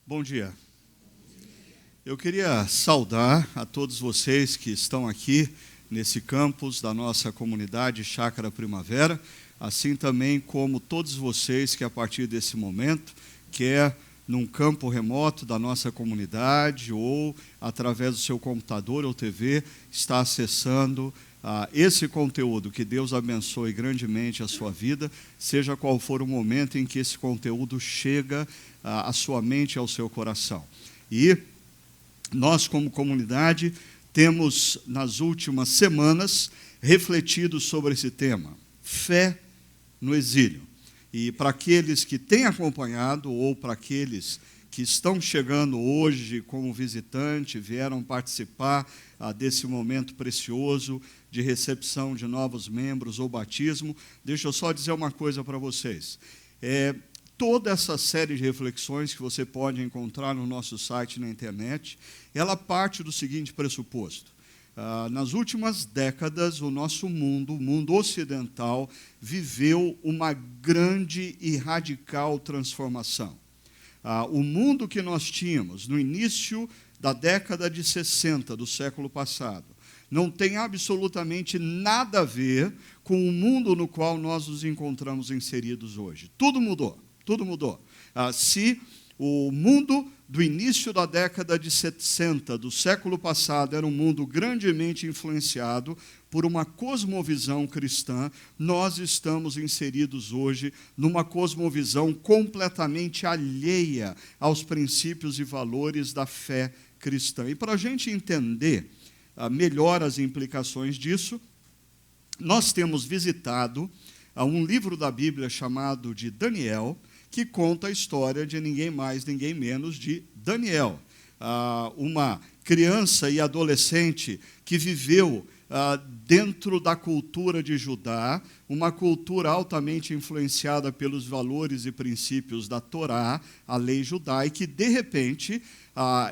Bom dia. Eu queria saudar a todos vocês que estão aqui nesse campus da nossa comunidade Chácara Primavera, assim também como todos vocês que a partir desse momento, quer num campo remoto da nossa comunidade ou através do seu computador ou TV, está acessando esse conteúdo. Que Deus abençoe grandemente a sua vida, seja qual for o momento em que esse conteúdo chega à sua mente e ao seu coração. E nós, como comunidade, temos, nas últimas semanas, refletido sobre esse tema, fé no exílio. E para aqueles que têm acompanhado, ou para aqueles que estão chegando hoje como visitante, vieram participar desse momento precioso de recepção de novos membros ou batismo, deixa eu só dizer uma coisa para vocês. Toda essa série de reflexões que você pode encontrar no nosso site na internet, ela parte do seguinte pressuposto. Nas últimas décadas, o nosso mundo, o mundo ocidental, viveu uma grande e radical transformação. O mundo que nós tínhamos no início da década de 60 do século passado não tem absolutamente nada a ver com o mundo no qual nós nos encontramos inseridos hoje. Tudo mudou. Tudo mudou. Se o mundo do início da década de 60 do século passado era um mundo grandemente influenciado por uma cosmovisão cristã, nós estamos inseridos hoje numa cosmovisão completamente alheia aos princípios e valores da fé cristã. E para a gente entender melhor as implicações disso, nós temos visitado um livro da Bíblia chamado de Daniel, que conta a história de ninguém mais, ninguém menos de Daniel, uma criança e adolescente que viveu dentro da cultura de Judá, uma cultura altamente influenciada pelos valores e princípios da Torá, a lei judaica, e, de repente,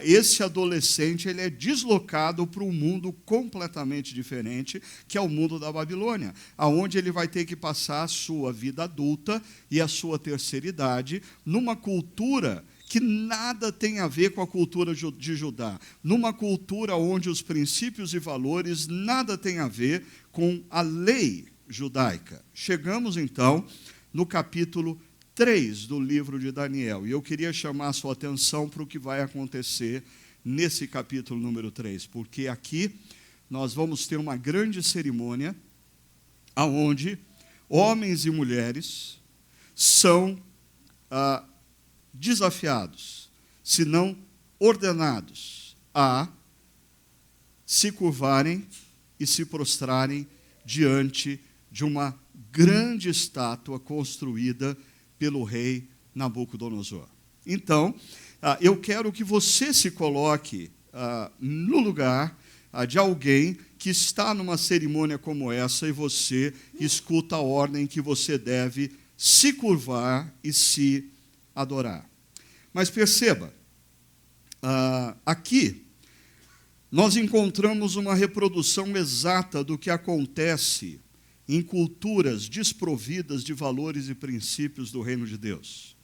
esse adolescente ele é deslocado para um mundo completamente diferente, que é o mundo da Babilônia, onde ele vai ter que passar a sua vida adulta e a sua terceira idade numa cultura que nada tem a ver com a cultura de Judá, numa cultura onde os princípios e valores nada tem a ver com a lei judaica. Chegamos, então, no capítulo 3 do livro de Daniel, e eu queria chamar a sua atenção para o que vai acontecer nesse capítulo número 3, porque aqui nós vamos ter uma grande cerimônia onde homens e mulheres são desafiados, se não ordenados, a se curvarem e se prostrarem diante de uma grande estátua construída pelo rei Nabucodonosor. Então, eu quero que você se coloque no lugar de alguém que está numa cerimônia como essa e você escuta a ordem que você deve se curvar e se adorar. Mas perceba, aqui nós encontramos uma reprodução exata do que acontece em culturas desprovidas de valores e princípios do reino de Deus.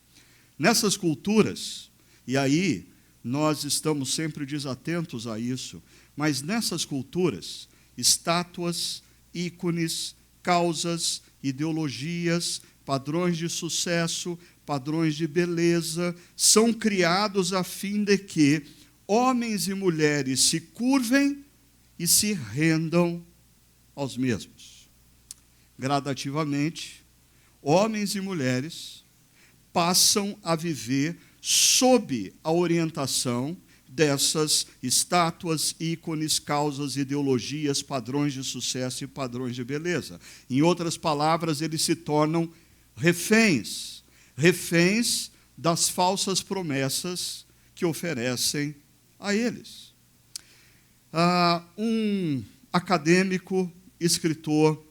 Nessas culturas, e aí nós estamos sempre desatentos a isso, mas nessas culturas, estátuas, ícones, causas, ideologias, padrões de sucesso, padrões de beleza, são criados a fim de que homens e mulheres se curvem e se rendam aos mesmos. Gradativamente, homens e mulheres passam a viver sob a orientação dessas estátuas, ícones, causas, ideologias, padrões de sucesso e padrões de beleza. Em outras palavras, eles se tornam reféns das falsas promessas que oferecem a eles. Um acadêmico, escritor,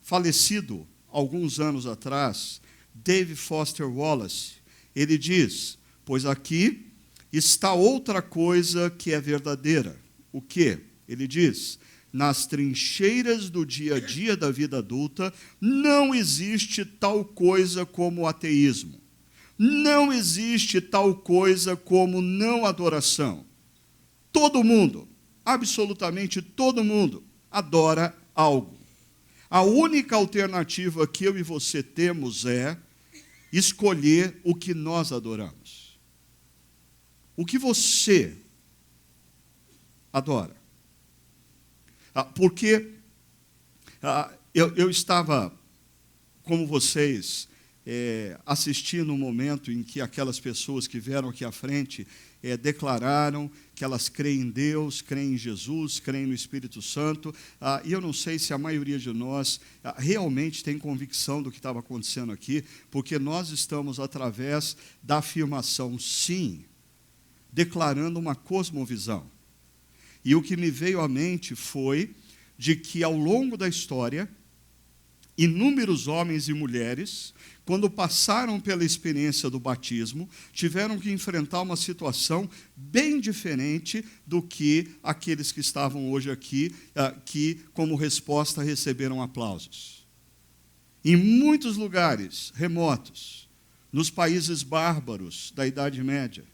falecido alguns anos atrás, David Foster Wallace, ele diz, pois aqui está outra coisa que é verdadeira. O quê? Ele diz, nas trincheiras do dia a dia da vida adulta, não existe tal coisa como o ateísmo. Não existe tal coisa como não adoração. Todo mundo, absolutamente todo mundo, adora algo. A única alternativa que eu e você temos é escolher o que nós adoramos. O que você adora? Porque eu estava, como vocês, assistindo um momento em que aquelas pessoas que vieram aqui à frente declararam que elas creem em Deus, creem em Jesus, creem no Espírito Santo, e eu não sei se a maioria de nós realmente tem convicção do que estava acontecendo aqui, porque nós estamos, através da afirmação sim, declarando uma cosmovisão. E o que me veio à mente foi de que, ao longo da história, inúmeros homens e mulheres, quando passaram pela experiência do batismo, tiveram que enfrentar uma situação bem diferente do que aqueles que estavam hoje aqui, que, como resposta, receberam aplausos. Em muitos lugares remotos, nos países bárbaros da Idade Média,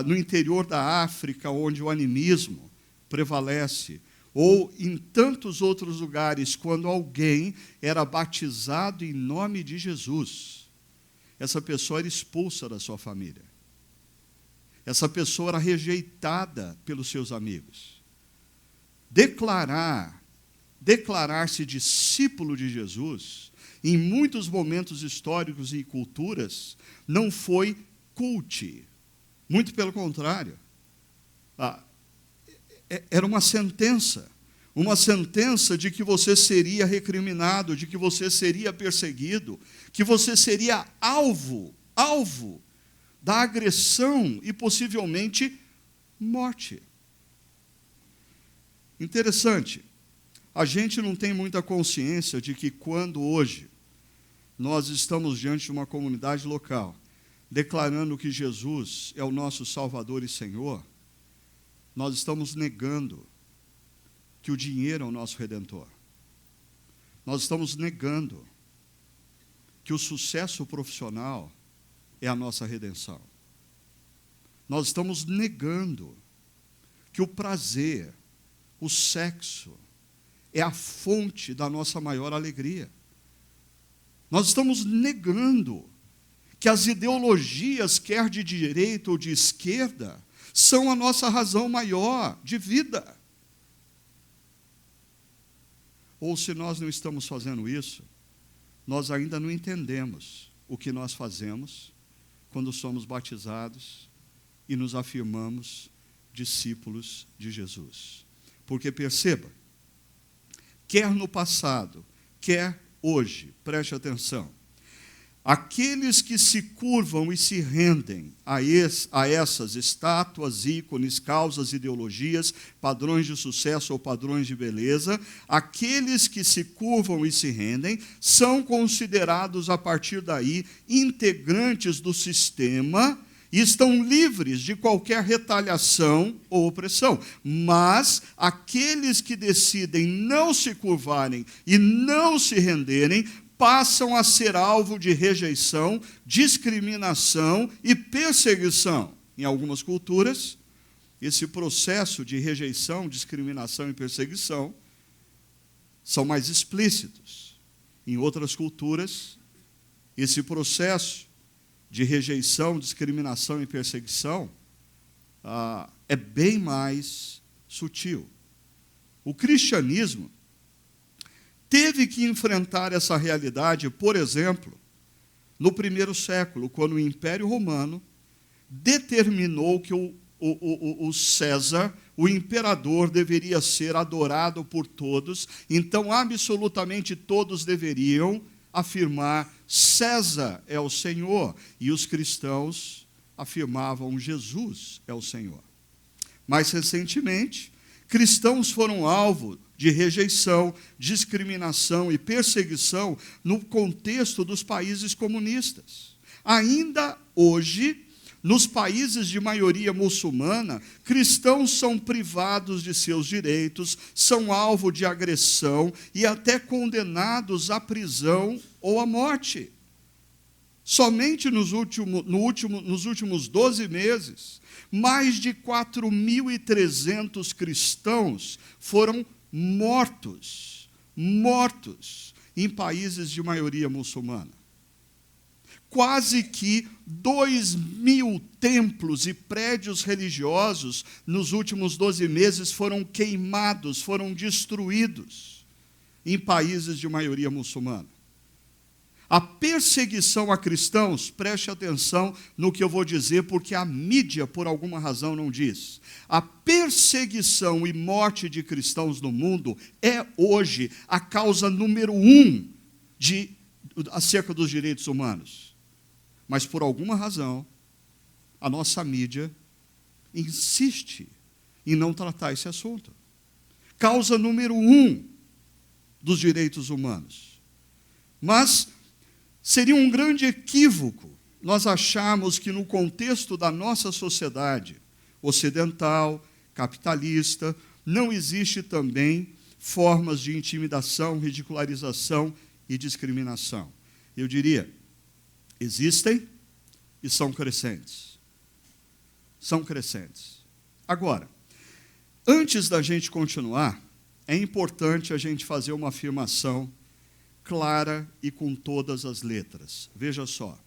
no interior da África, onde o animismo prevalece, ou em tantos outros lugares, quando alguém era batizado em nome de Jesus, essa pessoa era expulsa da sua família. Essa pessoa era rejeitada pelos seus amigos. Declarar-se discípulo de Jesus, em muitos momentos históricos e culturas, não foi culte. Muito pelo contrário. Era uma sentença de que você seria recriminado, de que você seria perseguido, que você seria alvo da agressão e possivelmente morte. Interessante, a gente não tem muita consciência de que quando hoje nós estamos diante de uma comunidade local, declarando que Jesus é o nosso Salvador e Senhor, nós estamos negando que o dinheiro é o nosso Redentor. Nós estamos negando que o sucesso profissional é a nossa redenção. Nós estamos negando que o prazer, o sexo, é a fonte da nossa maior alegria. Nós estamos negando que as ideologias, quer de direita ou de esquerda, são a nossa razão maior de vida. Ou se nós não estamos fazendo isso, nós ainda não entendemos o que nós fazemos quando somos batizados e nos afirmamos discípulos de Jesus. Porque perceba, quer no passado, quer hoje, preste atenção, aqueles que se curvam e se rendem a essas estátuas, ícones, causas, ideologias, padrões de sucesso ou padrões de beleza, aqueles que se curvam e se rendem são considerados, a partir daí, integrantes do sistema e estão livres de qualquer retaliação ou opressão. Mas aqueles que decidem não se curvarem e não se renderem, passam a ser alvo de rejeição, discriminação e perseguição. Em algumas culturas, esse processo de rejeição, discriminação e perseguição são mais explícitos. Em outras culturas, esse processo de rejeição, discriminação e perseguição é bem mais sutil. O cristianismo teve que enfrentar essa realidade, por exemplo, no primeiro século, quando o Império Romano determinou que o César, o imperador, deveria ser adorado por todos, então absolutamente todos deveriam afirmar: César é o Senhor, e os cristãos afirmavam: Jesus é o Senhor. Mais recentemente, cristãos foram alvo de rejeição, discriminação e perseguição no contexto dos países comunistas. Ainda hoje, nos países de maioria muçulmana, cristãos são privados de seus direitos, são alvo de agressão e até condenados à prisão ou à morte. Somente nos últimos 12 meses, mais de 4.300 cristãos foram mortos em países de maioria muçulmana. Quase que 2.000 templos e prédios religiosos nos últimos 12 meses foram queimados, foram destruídos em países de maioria muçulmana. A perseguição a cristãos, preste atenção no que eu vou dizer, porque a mídia, por alguma razão, não diz. A perseguição e morte de cristãos no mundo é hoje a causa número 1 acerca dos direitos humanos. Mas, por alguma razão, a nossa mídia insiste em não tratar esse assunto. Causa número 1 dos direitos humanos. Mas seria um grande equívoco nós acharmos que no contexto da nossa sociedade ocidental, capitalista, não existe também formas de intimidação, ridicularização e discriminação. Eu diria, existem e são crescentes. São crescentes. Agora, antes da gente continuar, é importante a gente fazer uma afirmação clara e com todas as letras. Veja só,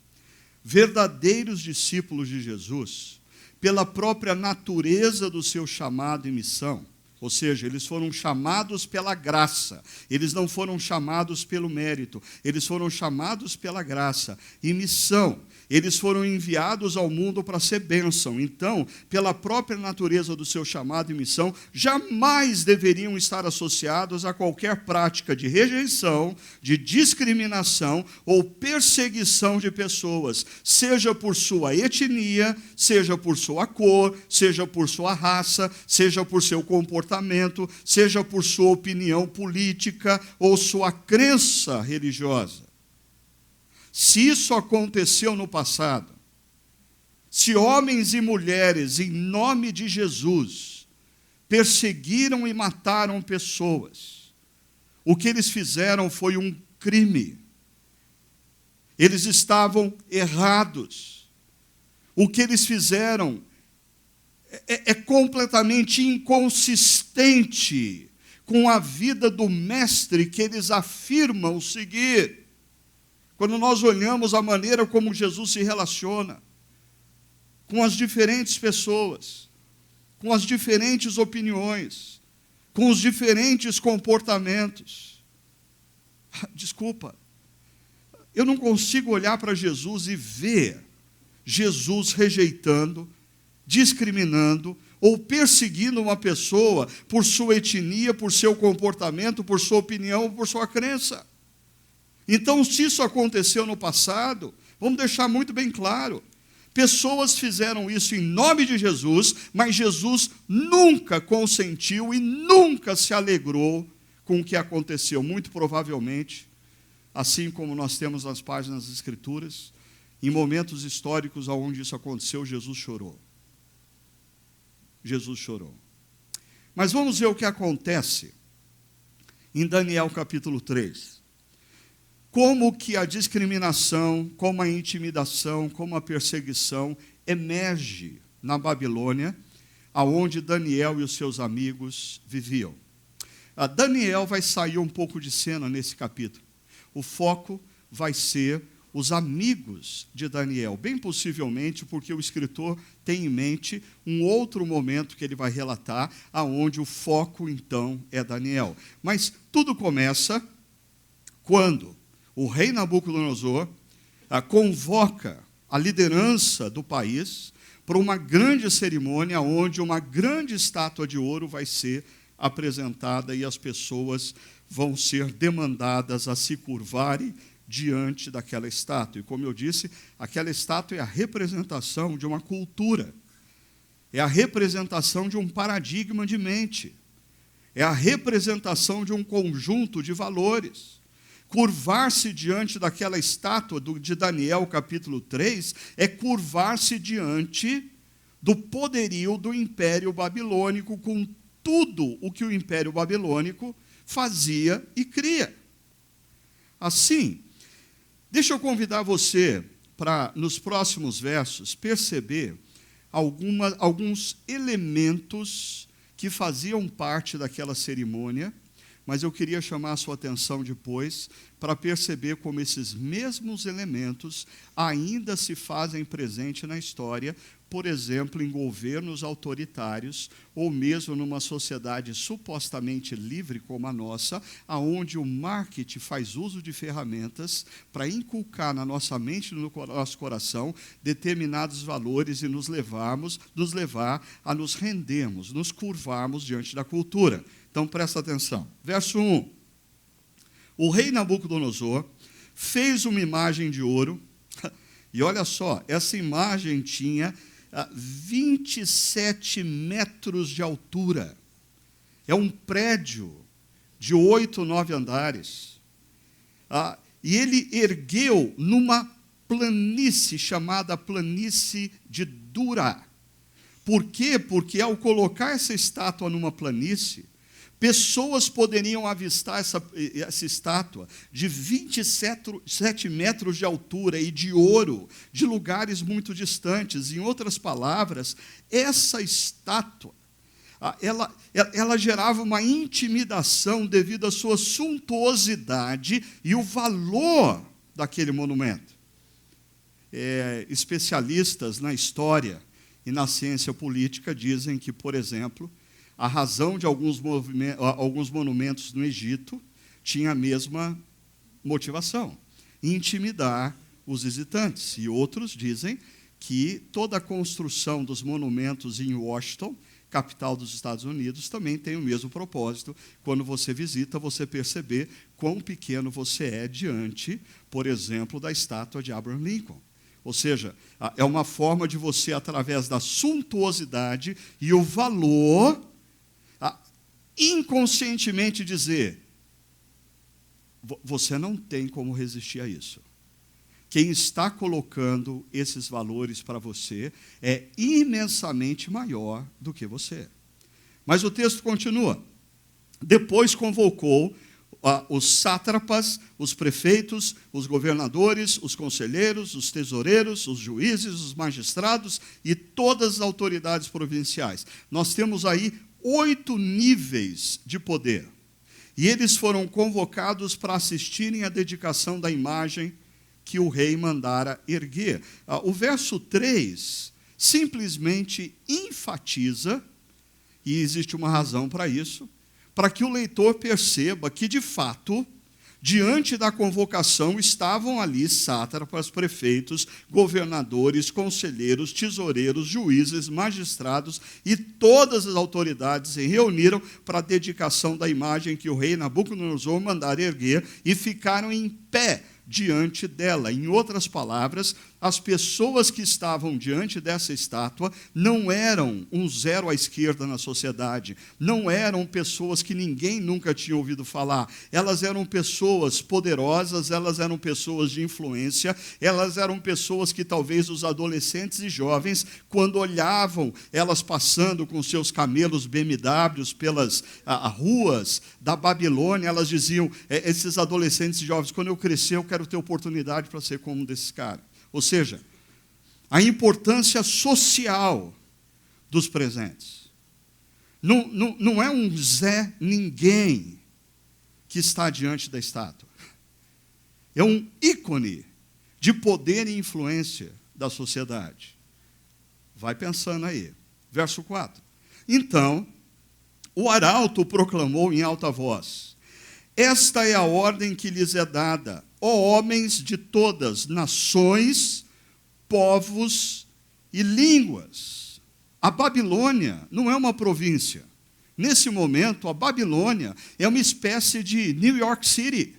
verdadeiros discípulos de Jesus, pela própria natureza do seu chamado e missão, ou seja, eles foram chamados pela graça, eles não foram chamados pelo mérito, eles foram chamados pela graça e missão. Eles foram enviados ao mundo para ser bênção. Então, pela própria natureza do seu chamado e missão, jamais deveriam estar associados a qualquer prática de rejeição, de discriminação ou perseguição de pessoas, seja por sua etnia, seja por sua cor, seja por sua raça, seja por seu comportamento, seja por sua opinião política ou sua crença religiosa. Se isso aconteceu no passado, se homens e mulheres, em nome de Jesus, perseguiram e mataram pessoas, o que eles fizeram foi um crime. Eles estavam errados. O que eles fizeram é completamente inconsistente com a vida do mestre que eles afirmam seguir. Quando nós olhamos a maneira como Jesus se relaciona com as diferentes pessoas, com as diferentes opiniões, com os diferentes comportamentos. Desculpa, eu não consigo olhar para Jesus e ver Jesus rejeitando, discriminando ou perseguindo uma pessoa por sua etnia, por seu comportamento, por sua opinião ou por sua crença. Então, se isso aconteceu no passado, vamos deixar muito bem claro, pessoas fizeram isso em nome de Jesus, mas Jesus nunca consentiu e nunca se alegrou com o que aconteceu. Muito provavelmente, assim como nós temos nas páginas das Escrituras, em momentos históricos onde isso aconteceu, Jesus chorou. Jesus chorou. Mas vamos ver o que acontece em Daniel capítulo 3. Como que a discriminação, como a intimidação, como a perseguição emerge na Babilônia, aonde Daniel e os seus amigos viviam. Daniel vai sair um pouco de cena nesse capítulo. O foco vai ser os amigos de Daniel, bem possivelmente porque o escritor tem em mente um outro momento que ele vai relatar, aonde o foco, então, é Daniel. Mas tudo começa quando o rei Nabucodonosor convoca a liderança do país para uma grande cerimônia onde uma grande estátua de ouro vai ser apresentada e as pessoas vão ser demandadas a se curvarem diante daquela estátua. E como eu disse, aquela estátua é a representação de uma cultura, é a representação de um paradigma de mente, é a representação de um conjunto de valores. Curvar-se diante daquela estátua de Daniel, capítulo 3, é curvar-se diante do poderio do Império Babilônico, com tudo o que o Império Babilônico fazia e cria. Assim, deixa eu convidar você para, nos próximos versos, perceber alguns elementos que faziam parte daquela cerimônia, mas eu queria chamar a sua atenção depois para perceber como esses mesmos elementos ainda se fazem presente na história, por exemplo, em governos autoritários, ou mesmo numa sociedade supostamente livre como a nossa, aonde o marketing faz uso de ferramentas para inculcar na nossa mente e no nosso coração determinados valores e nos levar a nos rendermos, nos curvarmos diante da cultura. Então, presta atenção. Verso 1. O rei Nabucodonosor fez uma imagem de ouro, e olha só, essa imagem tinha 27 metros de altura. É um prédio de 8, 9 andares. E ele ergueu numa planície chamada planície de Dura. Por quê? Porque ao colocar essa estátua numa planície, pessoas poderiam avistar essa estátua de 27 metros de altura e de ouro, de lugares muito distantes. Em outras palavras, essa estátua, ela gerava uma intimidação devido à sua suntuosidade e o valor daquele monumento. Especialistas na história e na ciência política dizem que, por exemplo, a razão de alguns monumentos no Egito tinha a mesma motivação, intimidar os visitantes. E outros dizem que toda a construção dos monumentos em Washington, capital dos Estados Unidos, também tem o mesmo propósito. Quando você visita, você perceber quão pequeno você é diante, por exemplo, da estátua de Abraham Lincoln. Ou seja, é uma forma de você, através da suntuosidade e o valor, inconscientemente dizer, você não tem como resistir a isso. Quem está colocando esses valores para você é imensamente maior do que você. Mas o texto continua. Depois convocou os sátrapas, os prefeitos, os governadores, os conselheiros, os tesoureiros, os juízes, os magistrados e todas as autoridades provinciais. Nós temos aí 8 níveis de poder. E eles foram convocados para assistirem à dedicação da imagem que o rei mandara erguer. O verso 3 simplesmente enfatiza, e existe uma razão para isso, para que o leitor perceba que, de fato, diante da convocação estavam ali sátrapas, prefeitos, governadores, conselheiros, tesoureiros, juízes, magistrados e todas as autoridades se reuniram para a dedicação da imagem que o rei Nabucodonosor mandara erguer e ficaram em pé diante dela. Em outras palavras, as pessoas que estavam diante dessa estátua não eram um zero à esquerda na sociedade, não eram pessoas que ninguém nunca tinha ouvido falar, elas eram pessoas poderosas, elas eram pessoas de influência, elas eram pessoas que talvez os adolescentes e jovens, quando olhavam elas passando com seus camelos BMWs pelas ruas da Babilônia, elas diziam, esses adolescentes e jovens, quando eu crescer eu quero ter oportunidade para ser como um desses caras. Ou seja, a importância social dos presentes. Não é um Zé Ninguém que está diante da estátua. É um ícone de poder e influência da sociedade. Vai pensando aí. Verso 4. Então, o arauto proclamou em alta voz: esta é a ordem que lhes é dada, ó homens de todas nações, povos e línguas. A Babilônia não é uma província. Nesse momento, a Babilônia é uma espécie de New York City.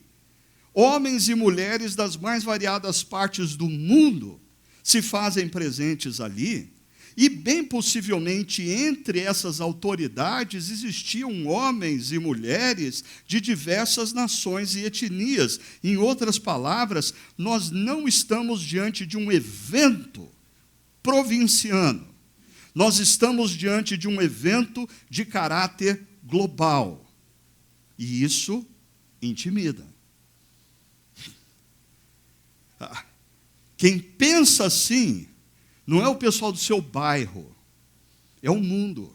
Homens e mulheres das mais variadas partes do mundo se fazem presentes ali. E, bem possivelmente, entre essas autoridades existiam homens e mulheres de diversas nações e etnias. Em outras palavras, nós não estamos diante de um evento provinciano. Nós estamos diante de um evento de caráter global. E isso intimida. Quem pensa assim não é o pessoal do seu bairro, é o mundo.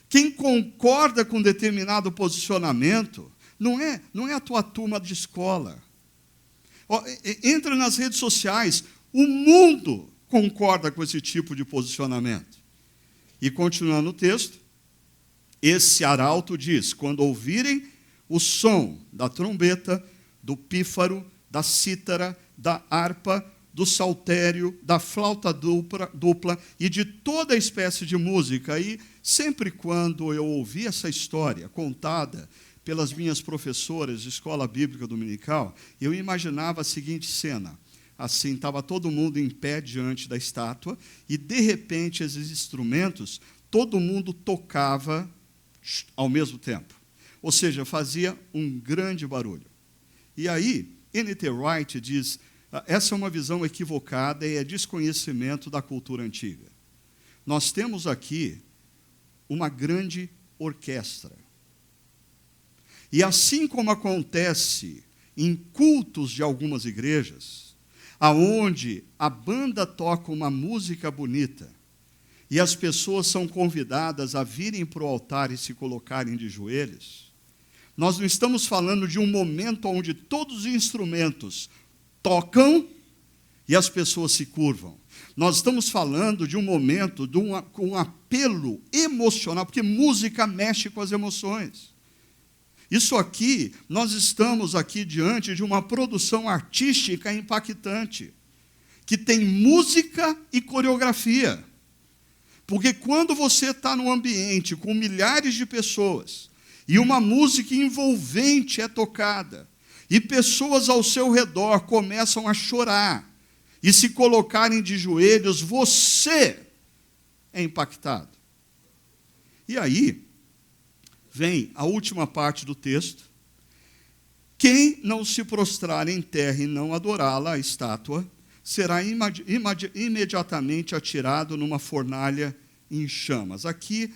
Quem concorda com determinado posicionamento não é a tua turma de escola. Entra nas redes sociais, o mundo concorda com esse tipo de posicionamento. E continuando o texto, esse arauto diz: quando ouvirem o som da trombeta, do pífaro, da cítara, da harpa, do saltério, da flauta dupla e de toda espécie de música. E sempre quando eu ouvi essa história contada pelas minhas professoras de escola bíblica dominical, eu imaginava a seguinte cena. Assim, estava todo mundo em pé diante da estátua e, de repente, esses instrumentos, todo mundo tocava ao mesmo tempo. Ou seja, fazia um grande barulho. E aí, N.T. Wright diz: essa é uma visão equivocada e é desconhecimento da cultura antiga. Nós temos aqui uma grande orquestra. E assim como acontece em cultos de algumas igrejas, aonde a banda toca uma música bonita e as pessoas são convidadas a virem para o altar e se colocarem de joelhos, nós não estamos falando de um momento onde todos os instrumentos tocam e as pessoas se curvam. Nós estamos falando de um momento com um apelo emocional, porque música mexe com as emoções. Isso aqui, nós estamos aqui diante de uma produção artística impactante, que tem música e coreografia. Porque quando você está num ambiente com milhares de pessoas, e uma música envolvente é tocada, e pessoas ao seu redor começam a chorar, e se colocarem de joelhos, você é impactado. E aí, vem a última parte do texto: quem não se prostrar em terra e não adorá-la, a estátua, será imediatamente atirado numa fornalha em chamas. Aqui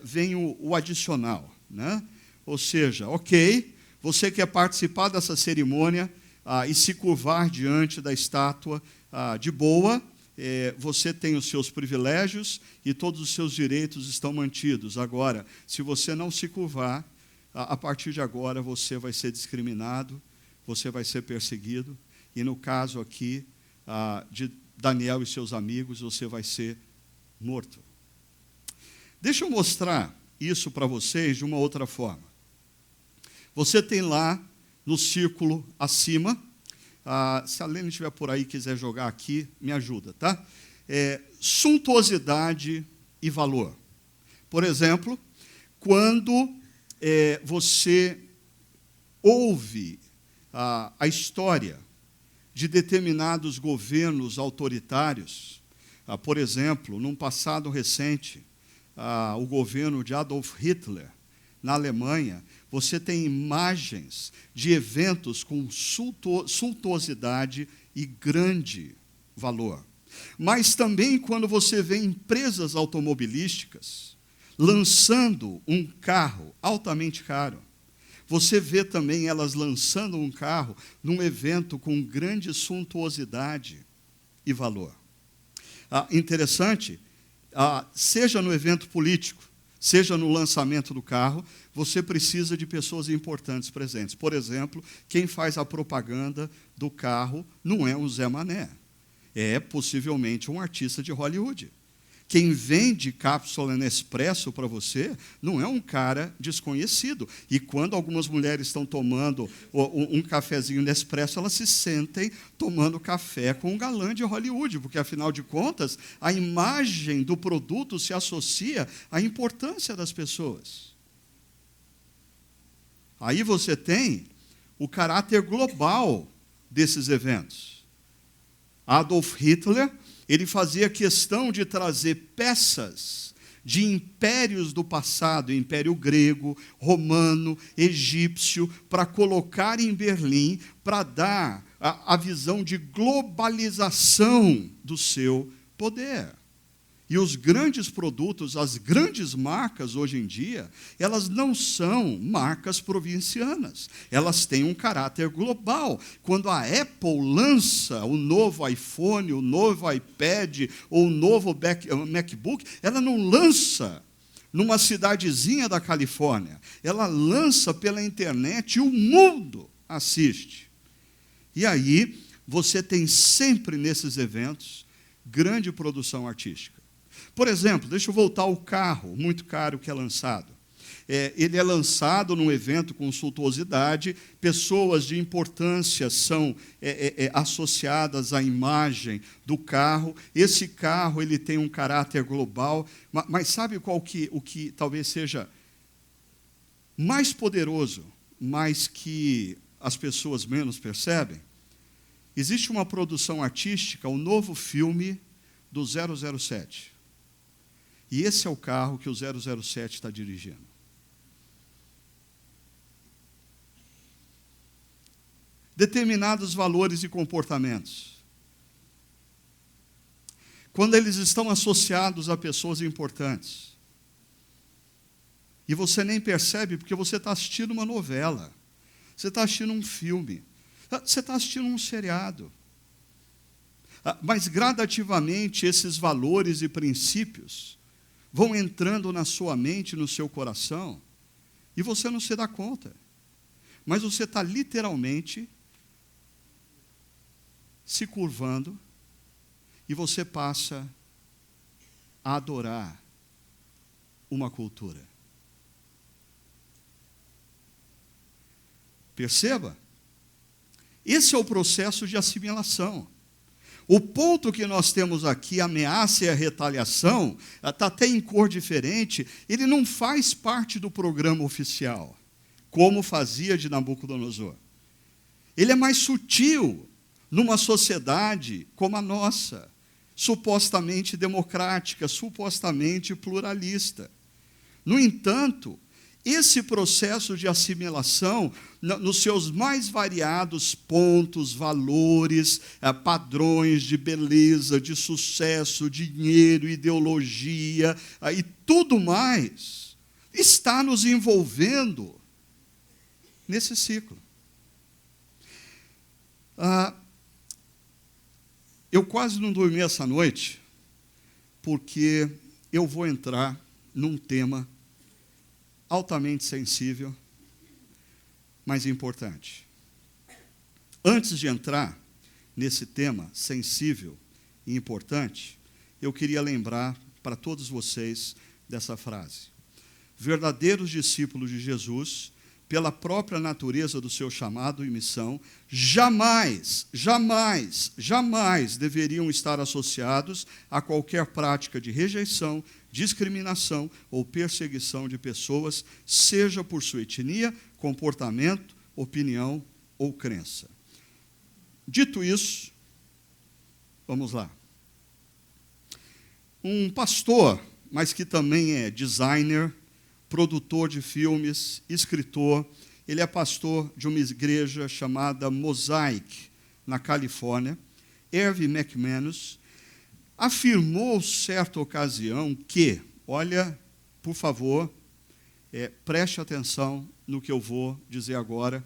vem o adicional, né? Ou seja, ok, você quer participar dessa cerimônia e se curvar diante da estátua de boa, você tem os seus privilégios e todos os seus direitos estão mantidos. Agora, se você não se curvar, a partir de agora você vai ser discriminado, você vai ser perseguido, e no caso aqui de Daniel e seus amigos, você vai ser morto. Deixa eu mostrar isso para vocês de uma outra forma. Você tem lá no círculo acima, se a Lene estiver por aí e quiser jogar aqui, me ajuda, tá? Suntuosidade e valor. Por exemplo, quando você ouve a história de determinados governos autoritários, por exemplo, num passado recente, o governo de Adolf Hitler, na Alemanha, você tem imagens de eventos com suntuosidade e grande valor. Mas também quando você vê empresas automobilísticas lançando um carro altamente caro, você vê também elas lançando um carro num evento com grande suntuosidade e valor. Interessante, seja no evento político, seja no lançamento do carro, você precisa de pessoas importantes presentes. Por exemplo, quem faz a propaganda do carro não é um Zé Mané, é possivelmente um artista de Hollywood. Quem vende cápsula Nespresso para você não é um cara desconhecido. E quando algumas mulheres estão tomando um cafezinho Nespresso, elas se sentem tomando café com um galã de Hollywood, porque, afinal de contas, a imagem do produto se associa à importância das pessoas. Aí você tem o caráter global desses eventos. Adolf Hitler, ele fazia questão de trazer peças de impérios do passado, império grego, romano, egípcio, para colocar em Berlim, para dar a visão de globalização do seu poder. E os grandes produtos, as grandes marcas hoje em dia, elas não são marcas provincianas. Elas têm um caráter global. Quando a Apple lança o novo iPhone, o novo iPad ou o novo MacBook, ela não lança numa cidadezinha da Califórnia. Ela lança pela internet e o mundo assiste. E aí, você tem sempre nesses eventos grande produção artística. Por exemplo, deixa eu voltar ao carro muito caro que é lançado. Ele é lançado num evento com suntuosidade, pessoas de importância são associadas à imagem do carro. Esse carro ele tem um caráter global, mas sabe o que talvez seja mais poderoso, mas que as pessoas menos percebem? Existe uma produção artística, o novo filme do 007. E esse é o carro que o 007 está dirigindo. Determinados valores e comportamentos, quando eles estão associados a pessoas importantes, e você nem percebe porque você está assistindo uma novela, você está assistindo um filme, você está assistindo um seriado. Mas gradativamente esses valores e princípios vão entrando na sua mente, no seu coração, e você não se dá conta. Mas você está literalmente se curvando e você passa a adorar uma cultura. Perceba? Esse é o processo de assimilação. O ponto que nós temos aqui, a ameaça e a retaliação, está até em cor diferente, ele não faz parte do programa oficial, como fazia de Nabucodonosor. Ele é mais sutil numa sociedade como a nossa, supostamente democrática, supostamente pluralista. No entanto, esse processo de assimilação, nos seus mais variados pontos, valores, padrões de beleza, de sucesso, dinheiro, ideologia e tudo mais, está nos envolvendo nesse ciclo. Eu quase não dormi essa noite, porque eu vou entrar num tema altamente sensível, mas importante. Antes de entrar nesse tema sensível e importante, eu queria lembrar para todos vocês dessa frase. Verdadeiros discípulos de Jesus, pela própria natureza do seu chamado e missão, jamais, jamais, jamais deveriam estar associados a qualquer prática de rejeição, discriminação ou perseguição de pessoas, seja por sua etnia, comportamento, opinião ou crença. Dito isso, vamos lá. Um pastor, mas que também é designer, produtor de filmes, escritor, ele é pastor de uma igreja chamada Mosaic, na Califórnia. Ervin McManus afirmou, certa ocasião, que, olha, por favor, preste atenção no que eu vou dizer agora.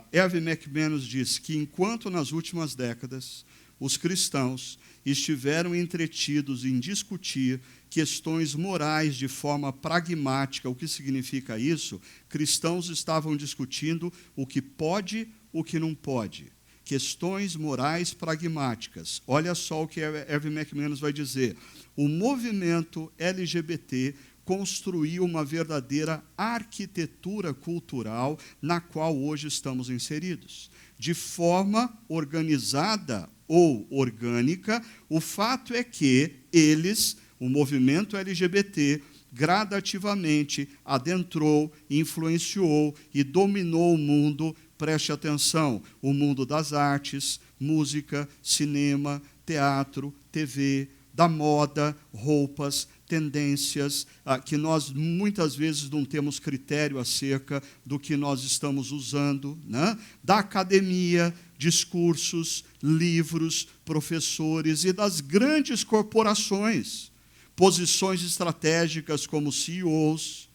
Ervin McManus diz que, enquanto nas últimas décadas os cristãos estiveram entretidos em discutir questões morais de forma pragmática, o que significa isso? Cristãos estavam discutindo o que pode, o que não pode. Questões morais pragmáticas. Olha só o que Ervin McManus vai dizer. O movimento LGBT construiu uma verdadeira arquitetura cultural na qual hoje estamos inseridos. De forma organizada ou orgânica, o fato é que eles, o movimento LGBT, gradativamente adentrou, influenciou e dominou o mundo. Preste atenção, o mundo das artes, música, cinema, teatro, TV, da moda, roupas, tendências, que nós muitas vezes não temos critério acerca do que nós estamos usando, né? Da academia, discursos, livros, professores e das grandes corporações. posições estratégicas como CEOs,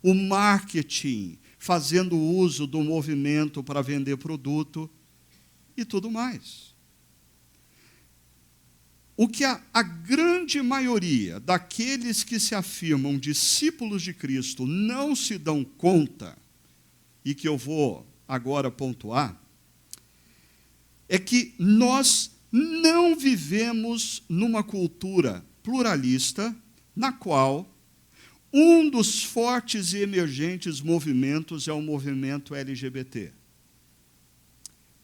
o marketing, fazendo uso do movimento para vender produto e tudo mais. O que a grande maioria daqueles que se afirmam discípulos de Cristo não se dão conta, e que eu vou agora pontuar, é que nós não vivemos numa cultura pluralista na qual um dos fortes e emergentes movimentos é o movimento LGBT.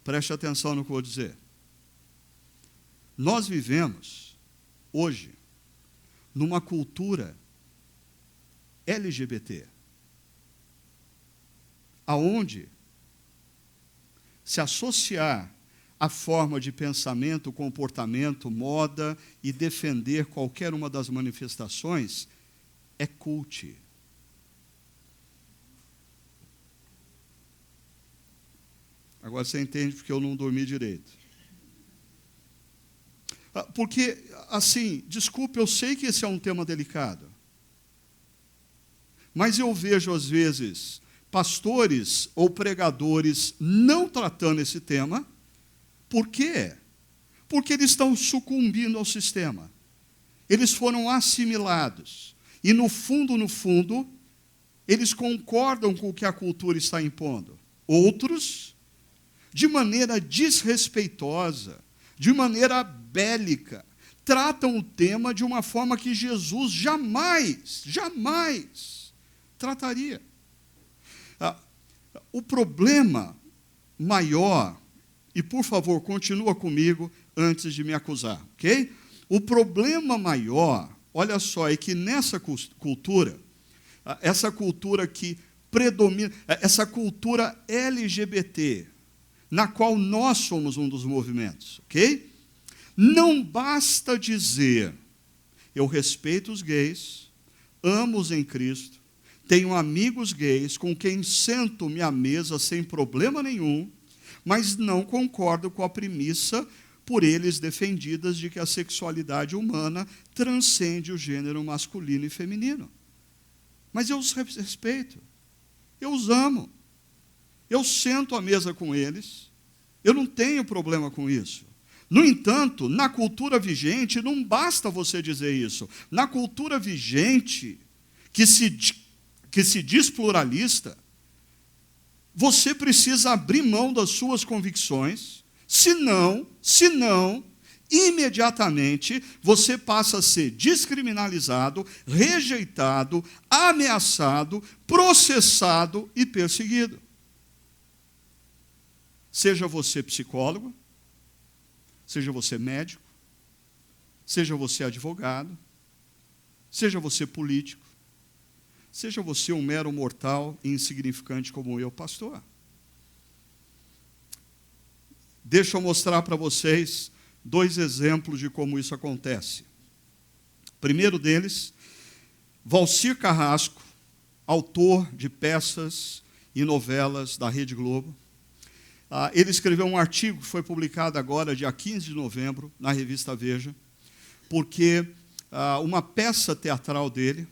Preste atenção no que eu vou dizer. Nós vivemos, hoje, numa cultura LGBT, aonde se associar a forma de pensamento, comportamento, moda e defender qualquer uma das manifestações é cult. Agora você entende porque eu não dormi direito. Porque, assim, desculpe, eu sei que esse é um tema delicado, mas eu vejo, às vezes, pastores ou pregadores não tratando esse tema. Por quê? Porque eles estão sucumbindo ao sistema. Eles foram assimilados. E, no fundo, eles concordam com o que a cultura está impondo. Outros, de maneira desrespeitosa, de maneira bélica, tratam o tema de uma forma que Jesus jamais trataria. O problema maior, e por favor, continua comigo antes de me acusar, ok? O problema maior, olha só, é que nessa cultura, essa cultura que predomina, essa cultura LGBT, na qual nós somos um dos movimentos, ok? Não basta dizer, eu respeito os gays, amo-os em Cristo, tenho amigos gays com quem sento-me à mesa sem problema nenhum, mas não concordo com a premissa por eles defendidas de que a sexualidade humana transcende o gênero masculino e feminino. Mas eu os respeito, eu os amo, eu sento à mesa com eles, eu não tenho problema com isso. No entanto, na cultura vigente, não basta você dizer isso. Na cultura vigente, que se diz pluralista, você precisa abrir mão das suas convicções, senão, imediatamente você passa a ser descriminalizado, rejeitado, ameaçado, processado e perseguido. Seja você psicólogo, seja você médico, seja você advogado, seja você político, seja você um mero mortal e insignificante como eu, pastor. Deixa eu mostrar para vocês 2 exemplos de como isso acontece. Primeiro deles, Valcir Carrasco, autor de peças e novelas da Rede Globo. Ele escreveu um artigo que foi publicado agora, dia 15 de novembro, na revista Veja, porque uma peça teatral dele,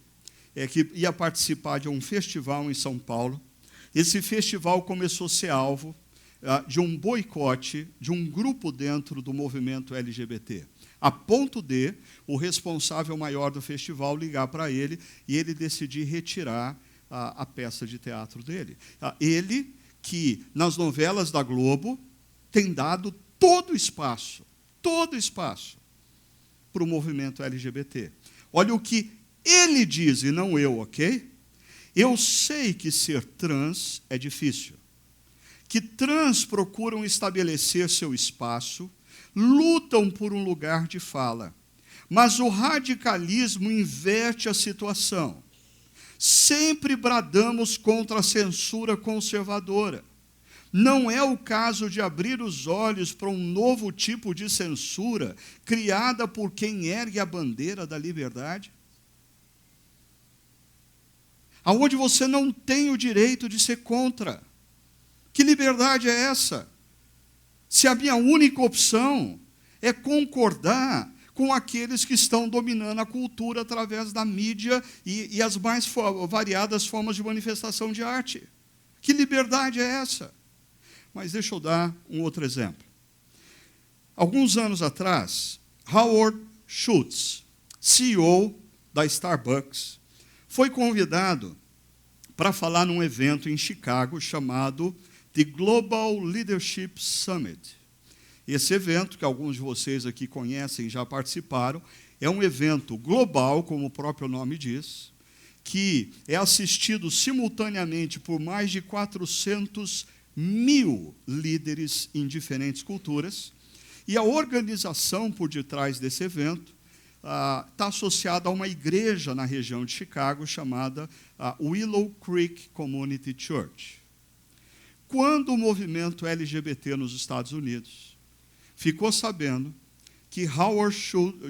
que ia participar de um festival em São Paulo. Esse festival começou a ser alvo de um boicote de um grupo dentro do movimento LGBT, a ponto de o responsável maior do festival ligar para ele e ele decidir retirar a peça de teatro dele. Ele, que nas novelas da Globo tem dado todo o espaço para o movimento LGBT. Olha o que ele diz, e não eu, ok? Eu sei que ser trans é difícil, que trans procuram estabelecer seu espaço, lutam por um lugar de fala, mas o radicalismo inverte a situação. Sempre bradamos contra a censura conservadora. Não é o caso de abrir os olhos para um novo tipo de censura criada por quem ergue a bandeira da liberdade? Aonde você não tem o direito de ser contra. Que liberdade é essa? Se a minha única opção é concordar com com aqueles que estão dominando a cultura através da mídia e as mais variadas formas de manifestação de arte. Que liberdade é essa? Mas deixa eu dar um outro exemplo. Alguns anos atrás, Howard Schultz, CEO da Starbucks, foi convidado para falar num evento em Chicago chamado The Global Leadership Summit. Esse evento, que alguns de vocês aqui conhecem e já participaram, é um evento global, como o próprio nome diz, que é assistido simultaneamente por mais de 400 mil líderes em diferentes culturas, e a organização por detrás desse evento está associada a uma igreja na região de Chicago chamada Willow Creek Community Church. Quando o movimento LGBT nos Estados Unidos ficou sabendo que Howard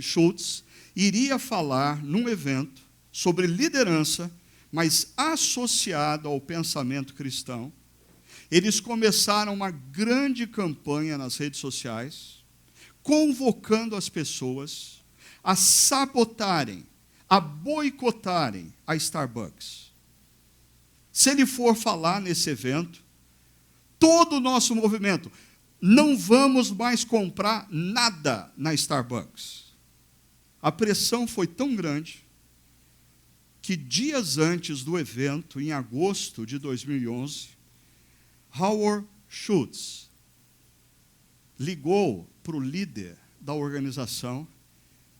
Schultz iria falar num evento sobre liderança, mas associado ao pensamento cristão, eles começaram uma grande campanha nas redes sociais, convocando as pessoas a sabotarem, a boicotarem a Starbucks. Se ele for falar nesse evento, todo o nosso movimento, não vamos mais comprar nada na Starbucks. A pressão foi tão grande que dias antes do evento, em agosto de 2011, Howard Schultz ligou para o líder da organização,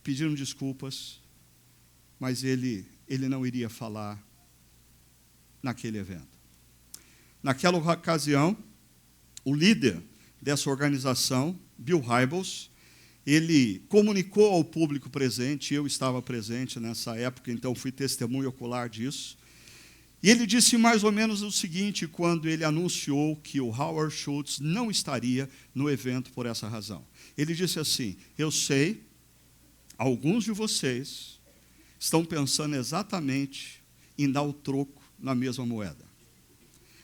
pedindo desculpas, mas ele não iria falar naquele evento. Naquela ocasião, o líder dessa organização, Bill Hybels, ele comunicou ao público presente, eu estava presente nessa época, então fui testemunho ocular disso, e ele disse mais ou menos o seguinte, quando ele anunciou que o Howard Schultz não estaria no evento por essa razão. Ele disse assim: eu sei, alguns de vocês estão pensando exatamente em dar o troco na mesma moeda.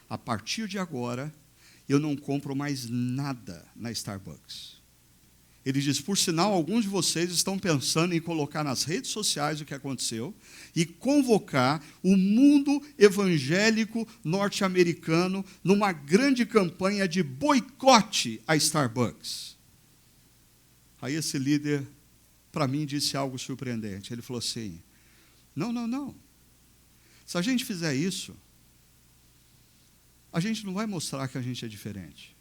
A partir de agora, eu não compro mais nada na Starbucks. Ele diz, por sinal, alguns de vocês estão pensando em colocar nas redes sociais o que aconteceu e convocar o mundo evangélico norte-americano numa grande campanha de boicote à Starbucks. Aí esse líder, para mim, disse algo surpreendente. Ele falou assim, não. Se a gente fizer isso, a gente não vai mostrar que a gente é diferente.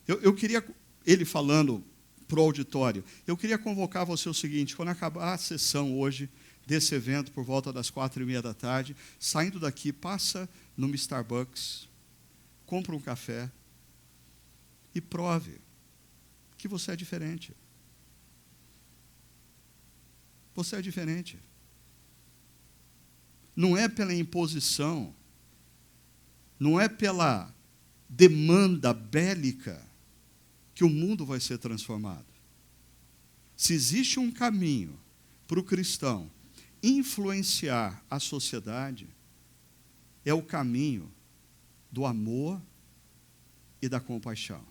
Eu queria, ele falando para o auditório, eu queria convocar você o seguinte, quando acabar a sessão hoje desse evento, por volta das 4:30 p.m, saindo daqui, passa no Starbucks, compra um café e prove que você é diferente. Você é diferente. Não é pela imposição, não é pela demanda bélica que o mundo vai ser transformado. Se existe um caminho para o cristão influenciar a sociedade, é o caminho do amor e da compaixão.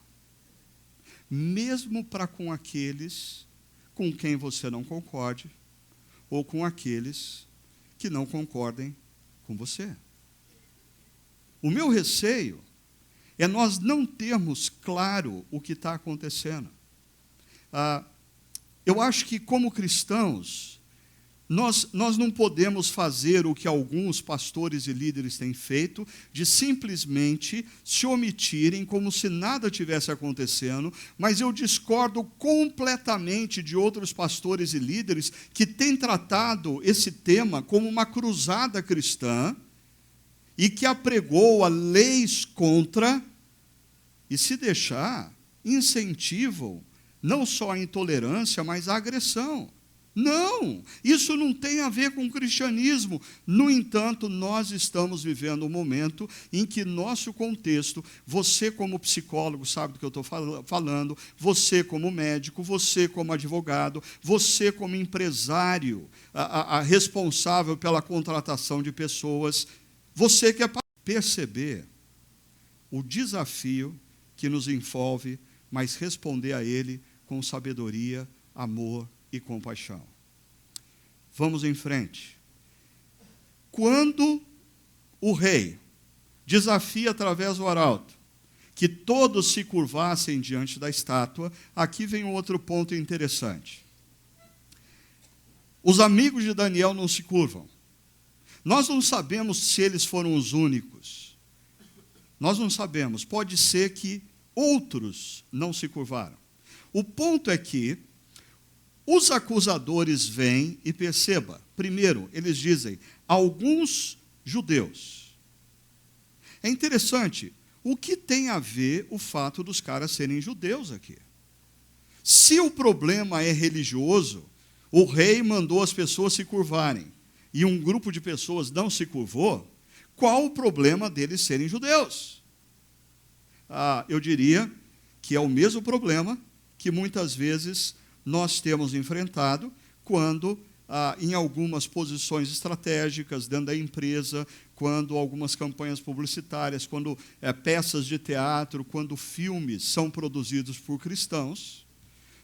Mesmo para com aqueles com quem você não concorde, ou com aqueles que não concordem com você. O meu receio é nós não termos claro o que está acontecendo. Eu acho que, como cristãos, nós não podemos fazer o que alguns pastores e líderes têm feito, de simplesmente se omitirem como se nada tivesse acontecendo, mas eu discordo completamente de outros pastores e líderes que têm tratado esse tema como uma cruzada cristã e que apregou a leis contra e, se deixar, incentivam não só a intolerância, mas a agressão. Não, isso não tem a ver com o cristianismo. No entanto, nós estamos vivendo um momento em que nosso contexto, você como psicólogo sabe do que eu estou falando, você como médico, você como advogado, você como empresário, responsável pela contratação de pessoas, você quer perceber o desafio que nos envolve, mas responder a ele com sabedoria, amor e compaixão. Vamos em frente. Quando o rei desafia através do arauto que todos se curvassem diante da estátua, aqui vem um outro ponto interessante. Os amigos de Daniel não se curvam. Nós não sabemos se eles foram os únicos. Nós não sabemos. Pode ser que outros não se curvaram. O ponto é que os acusadores vêm e perceba. Primeiro, eles dizem, alguns judeus. É interessante, o que tem a ver o fato dos caras serem judeus aqui? Se o problema é religioso, o rei mandou as pessoas se curvarem, e um grupo de pessoas não se curvou, qual o problema deles serem judeus? Eu diria que é o mesmo problema que muitas vezes nós temos enfrentado quando, em algumas posições estratégicas dentro da empresa, quando algumas campanhas publicitárias, quando peças de teatro, quando filmes são produzidos por cristãos,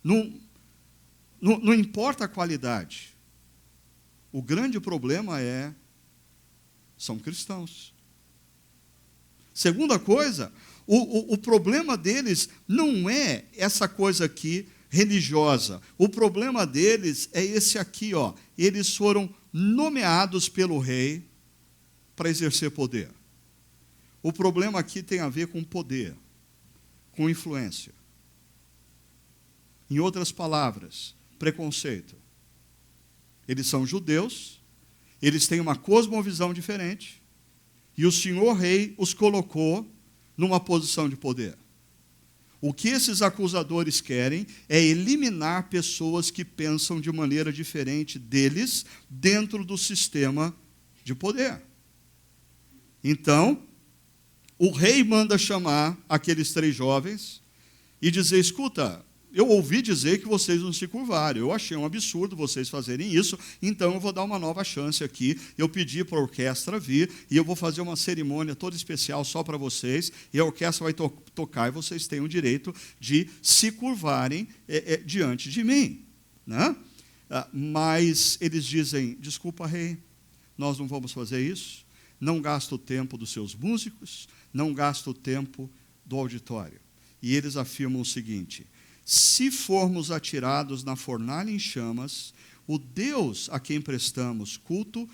não importa a qualidade. O grande problema são cristãos. Segunda coisa, o problema deles não é essa coisa aqui religiosa. O problema deles é esse aqui, ó. Eles foram nomeados pelo rei para exercer poder. O problema aqui tem a ver com poder, com influência. Em outras palavras, preconceito. Eles são judeus, eles têm uma cosmovisão diferente, e o senhor rei os colocou numa posição de poder. O que esses acusadores querem é eliminar pessoas que pensam de maneira diferente deles dentro do sistema de poder. Então, o rei manda chamar aqueles 3 jovens e dizer, escuta, eu ouvi dizer que vocês não se curvaram, eu achei um absurdo vocês fazerem isso, então eu vou dar uma nova chance aqui, eu pedi para a orquestra vir, e eu vou fazer uma cerimônia toda especial só para vocês, e a orquestra vai tocar, e vocês têm o direito de se curvarem diante de mim. Né? Mas eles dizem, desculpa, rei, nós não vamos fazer isso, não gasta o tempo dos seus músicos, não gasta o tempo do auditório. E eles afirmam o seguinte, se formos atirados na fornalha em chamas, o Deus a quem prestamos culto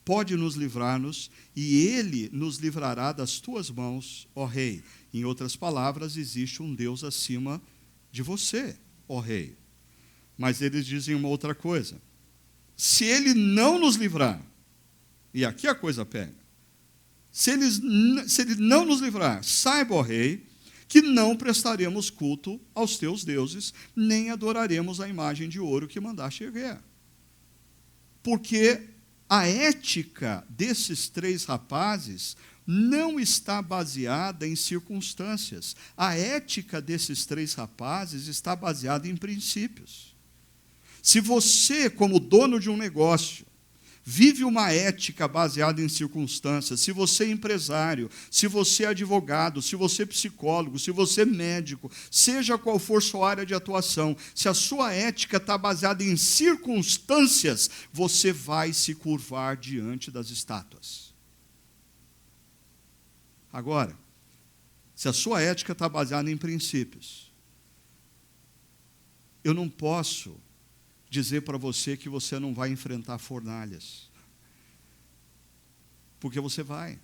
pode nos livrar-nos, e Ele nos livrará das tuas mãos, ó rei. Em outras palavras, existe um Deus acima de você, ó rei. Mas eles dizem uma outra coisa. Se Ele não nos livrar, e aqui a coisa pega, se Ele não nos livrar, saiba, ó rei, que não prestaremos culto aos teus deuses, nem adoraremos a imagem de ouro que mandaste erguer. Porque a ética desses 3 rapazes não está baseada em circunstâncias. A ética desses 3 rapazes está baseada em princípios. Se você, como dono de um negócio, vive uma ética baseada em circunstâncias, se você é empresário, se você é advogado, se você é psicólogo, se você é médico, seja qual for sua área de atuação, se a sua ética está baseada em circunstâncias, você vai se curvar diante das estátuas. Agora, se a sua ética está baseada em princípios, eu não posso dizer para você que você não vai enfrentar fornalhas. Porque você vai.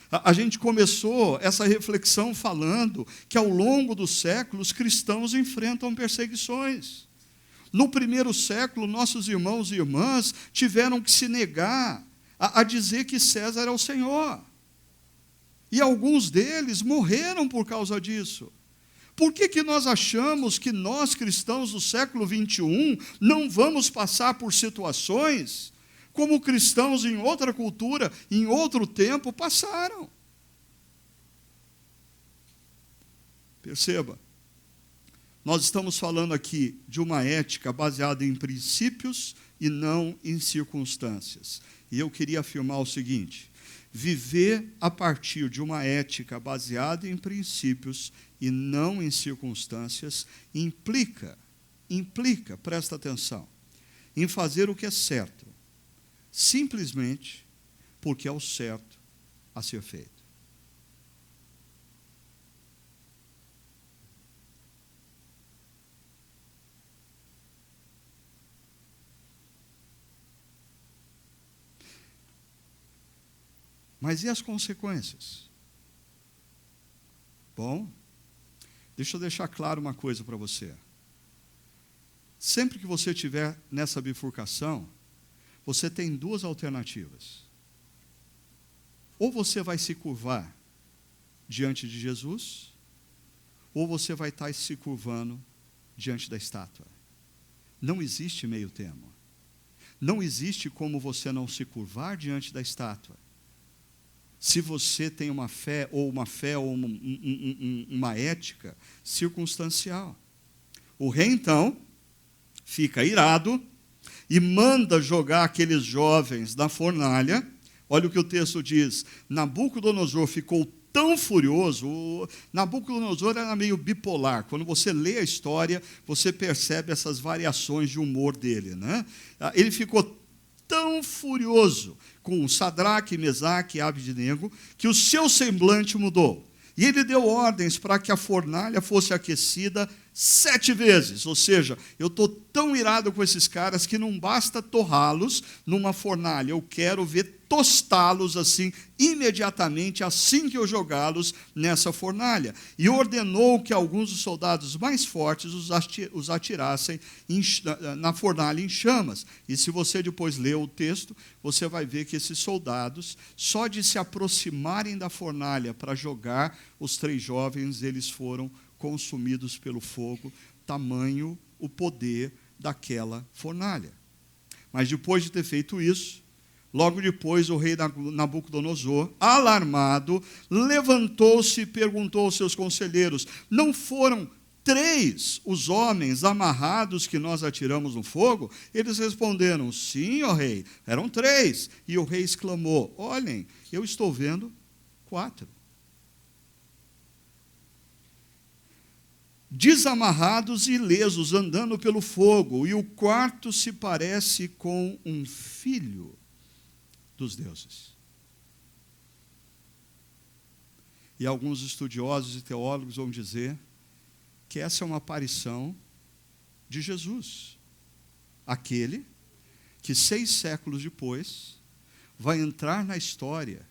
A gente começou essa reflexão falando que ao longo dos séculos cristãos enfrentam perseguições. No primeiro século, nossos irmãos e irmãs tiveram que se negar a dizer que César é o Senhor. E alguns deles morreram por causa disso. Por que nós achamos que nós, cristãos do século 21, não vamos passar por situações como cristãos em outra cultura, em outro tempo, passaram? Perceba, nós estamos falando aqui de uma ética baseada em princípios e não em circunstâncias. E eu queria afirmar o seguinte, viver a partir de uma ética baseada em princípios e não em circunstâncias, implica, presta atenção, em fazer o que é certo, simplesmente porque é o certo a ser feito. Mas e as consequências? Bom, deixa eu deixar claro uma coisa para você. Sempre que você estiver nessa bifurcação, você tem duas alternativas. Ou você vai se curvar diante de Jesus, ou você vai estar se curvando diante da estátua. Não existe meio termo. Não existe como você não se curvar diante da estátua. Se você tem uma fé ou uma ética circunstancial. O rei, então, fica irado e manda jogar aqueles jovens na fornalha. Olha o que o texto diz. Nabucodonosor ficou tão furioso. Nabucodonosor era meio bipolar. Quando você lê a história, você percebe essas variações de humor dele, né? Ele ficou tão furioso com Sadraque, Mesaque e Abednego, que o seu semblante mudou. E ele deu ordens para que a fornalha fosse aquecida 7 vezes. Ou seja, eu estou tão irado com esses caras que não basta torrá-los numa fornalha. Eu quero ver tostá-los assim, imediatamente, assim que eu jogá-los nessa fornalha. E ordenou que alguns dos soldados mais fortes os atirassem na fornalha em chamas. E se você depois ler o texto, você vai ver que esses soldados, só de se aproximarem da fornalha para jogar os 3 jovens, eles foram consumidos pelo fogo, tamanho o poder daquela fornalha. Mas depois de ter feito isso, logo depois o rei Nabucodonosor, alarmado, levantou-se e perguntou aos seus conselheiros: não foram 3 os homens amarrados que nós atiramos no fogo? Eles responderam: sim, ó rei, eram 3. E o rei exclamou: olhem, eu estou vendo 4. Desamarrados e ilesos, andando pelo fogo, e o 4º se parece com um filho dos deuses. E alguns estudiosos e teólogos vão dizer que essa é uma aparição de Jesus, aquele que 6 séculos depois vai entrar na história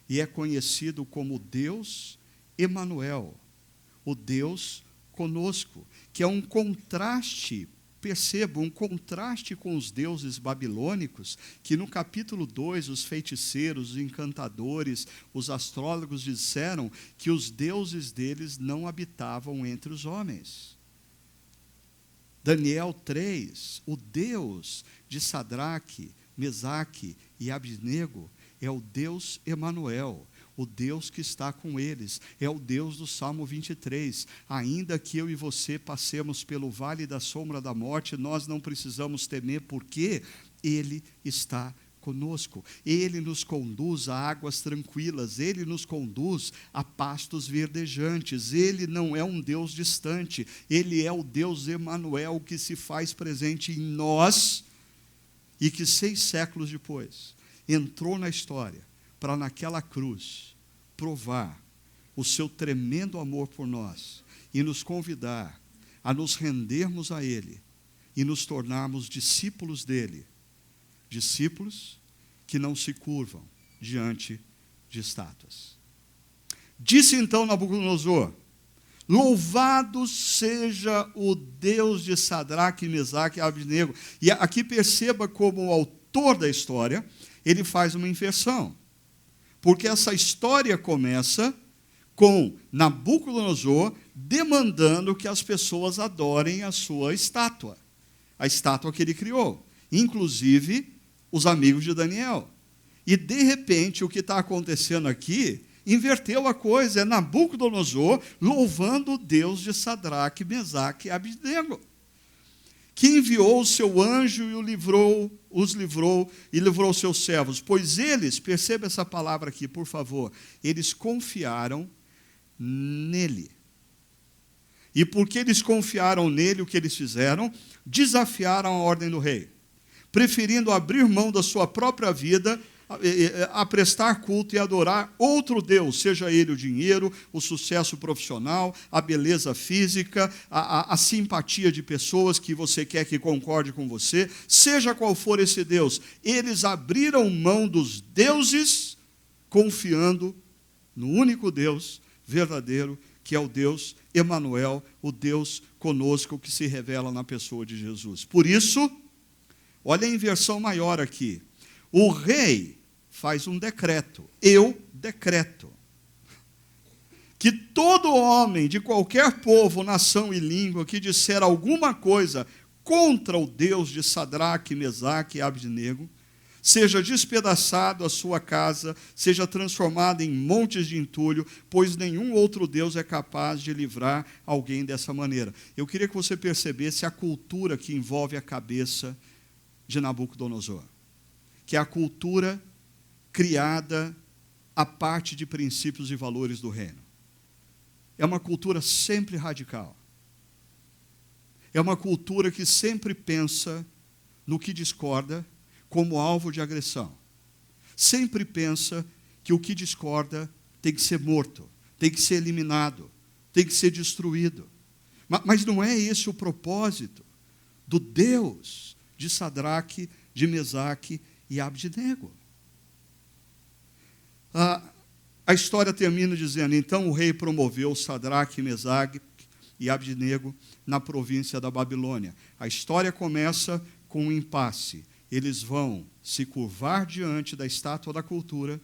e é conhecido como Deus Emanuel, o Deus conosco, que é um contraste, perceba, um contraste com os deuses babilônicos, que no capítulo 2, os feiticeiros, os encantadores, os astrólogos disseram que os deuses deles não habitavam entre os homens. Daniel 3, o Deus de Sadraque, Mesaque e Abednego é o Deus Emanuel, o Deus que está com eles, é o Deus do Salmo 23. Ainda que eu e você passemos pelo vale da sombra da morte, nós não precisamos temer, porque Ele está conosco. Ele nos conduz a águas tranquilas, Ele nos conduz a pastos verdejantes. Ele não é um Deus distante, Ele é o Deus Emanuel que se faz presente em nós e que 6 séculos depois entrou na história para naquela cruz provar o seu tremendo amor por nós e nos convidar a nos rendermos a Ele e nos tornarmos discípulos dEle, discípulos que não se curvam diante de estátuas. Disse então Nabucodonosor: louvado seja o Deus de Sadraque, Mesaque e Abednego. E aqui perceba como o autor da história, ele faz uma inversão. Porque essa história começa com Nabucodonosor demandando que as pessoas adorem a sua estátua, a estátua que ele criou, inclusive os amigos de Daniel. E, de repente, o que está acontecendo aqui inverteu a coisa, é Nabucodonosor louvando o Deus de Sadraque, Mesaque e Abednego. que enviou o seu anjo e os livrou e livrou seus servos, pois eles, perceba essa palavra aqui, por favor, eles confiaram nele. E porque eles confiaram nele, o que eles fizeram? Desafiaram a ordem do rei, preferindo abrir mão da sua própria vida a prestar culto e adorar outro Deus, seja ele o dinheiro, o sucesso profissional, a beleza física, a simpatia de pessoas que você quer que concorde com você, seja qual for esse Deus. Eles abriram mão dos deuses, confiando no único Deus verdadeiro, que é o Deus Emanuel, o Deus conosco, que se revela na pessoa de Jesus. Por isso, olha a inversão maior aqui. O rei faz um decreto, eu decreto, que todo homem de qualquer povo, nação e língua que disser alguma coisa contra o Deus de Sadraque, Mesaque e Abdenego, seja despedaçado a sua casa, seja transformado em montes de entulho, pois nenhum outro Deus é capaz de livrar alguém dessa maneira. Eu queria que você percebesse a cultura que envolve a cabeça de Nabucodonosor, que é a cultura criada a parte de princípios e valores do reino. É uma cultura sempre radical. É uma cultura que sempre pensa no que discorda como alvo de agressão. Sempre pensa que o que discorda tem que ser morto, tem que ser eliminado, tem que ser destruído. Mas não é esse o propósito do Deus de Sadraque, de Mesaque e Abdenego. A história termina dizendo, então o rei promoveu Sadraque, Mesaque e Abdenego na província da Babilônia. A história começa com um impasse. Eles vão se curvar diante da estátua da cultura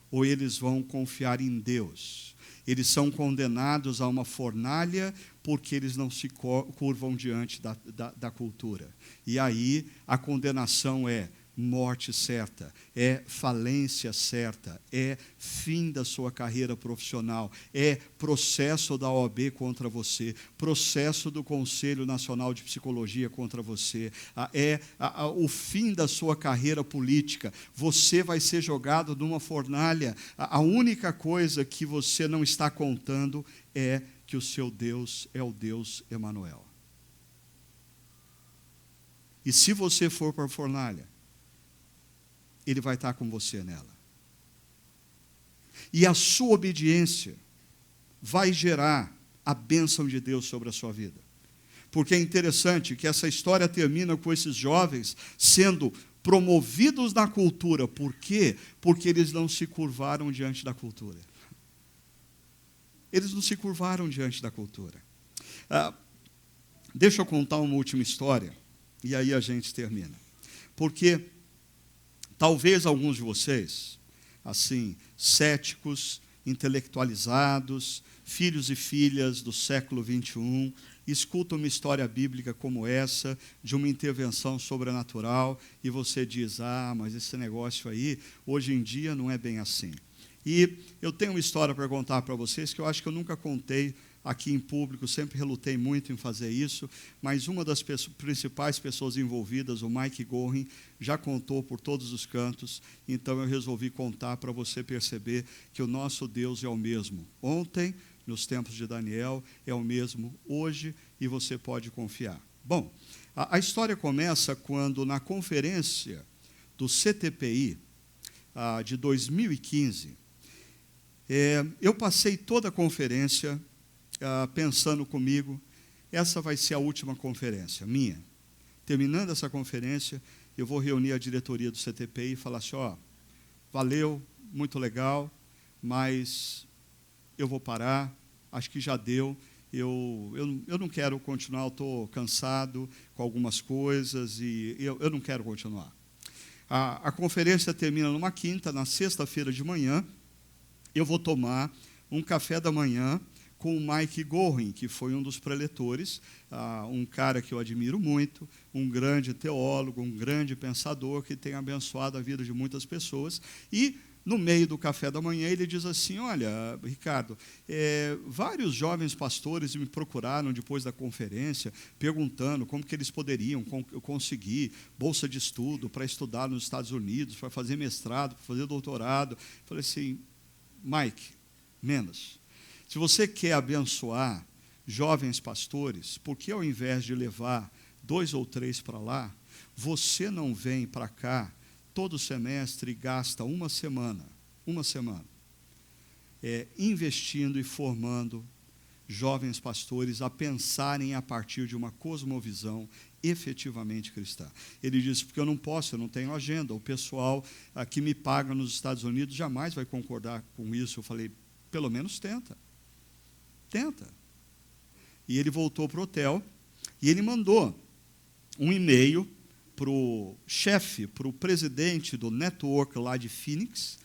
ou eles vão confiar em Deus? Eles são condenados a uma fornalha porque eles não se curvam diante da cultura. E aí a condenação é morte certa, é falência certa, é fim da sua carreira profissional, é processo da OAB contra você, processo do Conselho Nacional de Psicologia contra você, o fim da sua carreira política. Você vai ser jogado numa fornalha. A única coisa que você não está contando é que o seu Deus é o Deus Emanuel. E se você for para a fornalha, Ele vai estar com você nela. E a sua obediência vai gerar a bênção de Deus sobre a sua vida. Porque é interessante que essa história termina com esses jovens sendo promovidos na cultura. Por quê? Porque eles não se curvaram diante da cultura. Eles não se curvaram diante da cultura. Deixa eu contar uma última história, e aí a gente termina. Porque talvez alguns de vocês, assim, céticos, intelectualizados, filhos e filhas do século XXI, escutam uma história bíblica como essa, de uma intervenção sobrenatural, e você diz, mas esse negócio aí, hoje em dia não é bem assim. E eu tenho uma história para contar para vocês, que eu acho que eu nunca contei aqui em público, sempre relutei muito em fazer isso, mas uma das principais pessoas envolvidas, o Mike Gorin, já contou por todos os cantos, então eu resolvi contar para você perceber que o nosso Deus é o mesmo. Ontem, nos tempos de Daniel, é o mesmo hoje, e você pode confiar. Bom, a história começa quando, na conferência do CTPI, de 2015, eu passei toda a conferência pensando comigo, essa vai ser a última conferência minha. Terminando essa conferência, eu vou reunir a diretoria do CTPI e falar assim, valeu, muito legal, mas eu vou parar, acho que já deu, eu não quero continuar, eu estou cansado com algumas coisas e eu não quero continuar. A conferência termina numa quinta, na sexta-feira de manhã, eu vou tomar um café da manhã com o Mike Gorin, que foi um dos preletores, um cara que eu admiro muito, um grande teólogo, um grande pensador, que tem abençoado a vida de muitas pessoas. E no meio do café da manhã, ele diz assim: olha, Ricardo, vários jovens pastores me procuraram depois da conferência, perguntando como que eles poderiam conseguir bolsa de estudo para estudar nos Estados Unidos, para fazer mestrado, para fazer doutorado. Falei assim: Mike, menos. Se você quer abençoar jovens pastores, por que ao invés de levar 2 ou 3 para lá, você não vem para cá todo semestre e gasta uma semana, investindo e formando jovens pastores a pensarem a partir de uma cosmovisão efetivamente cristã. Ele disse: porque eu não posso, eu não tenho agenda, o pessoal que me paga nos Estados Unidos jamais vai concordar com isso. Eu falei: pelo menos tenta. E ele voltou para o hotel e ele mandou um e-mail para o chefe, para o presidente do network lá de Phoenix,